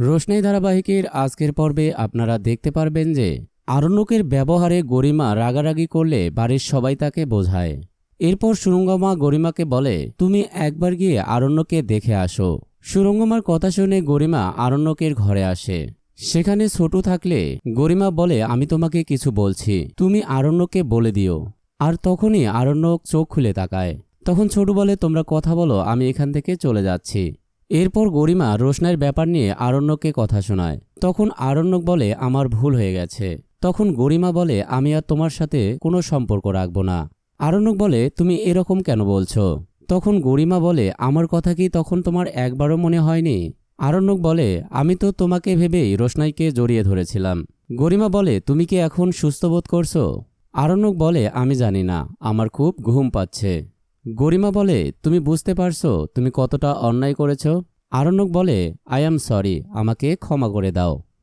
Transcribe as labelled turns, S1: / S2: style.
S1: রোশনাই ধারাবাহিকের আজকের পর্বে আপনারা দেখতে পারবেন যে আরণ্যকের ব্যবহারে গরিমা রাগারাগি করলে বাড়ির সবাই তাকে বোঝায়। এরপর সুরঙ্গমা গরিমাকে বলে, তুমি একবার গিয়ে আরণ্যকে দেখে আসো। সুরঙ্গমার কথা শুনে গরিমা আরণ্যকের ঘরে আসে। সেখানে ছোটু থাকলে গরিমা বলে, আমি তোমাকে কিছু বলছি, তুমি আরণ্যকে বলে দিও। আর তখনই আরণ্যক চোখ খুলে তাকায়। তখন ছোটু বলে, তোমরা কথা বলো, আমি এখান থেকে চলে যাচ্ছি। এরপর গরিমা রোশনাইয়ের ব্যাপার নিয়ে আরণ্যককে কথা শোনায়। তখন আরণ্যক বলে, আমার ভুল হয়ে গেছে। তখন গরিমা বলে, আমি আর তোমার সাথে কোনো সম্পর্ক রাখব না। আরণ্যক বলে, তুমি এরকম কেন বলছো? তখন গরিমা বলে, আমার কথা কি তখন তোমার একবারও মনে হয়নি? আরণ্যক বলে, আমি তো তোমাকে ভেবেই রোশনাইকে জড়িয়ে ধরেছিলাম। গরিমা বলে, তুমি কি এখন সুস্থ বোধ করছো? আরণ্যক বলে, আমি জানি না, আমার খুব ঘুম পাচ্ছে। গরিমা বলে, তুমি বুঝতে পারছো তুমি কতটা অন্যায় করেছ? আরণ্যক বলে, আই অ্যাম সরি, আমাকে ক্ষমা করে দাও।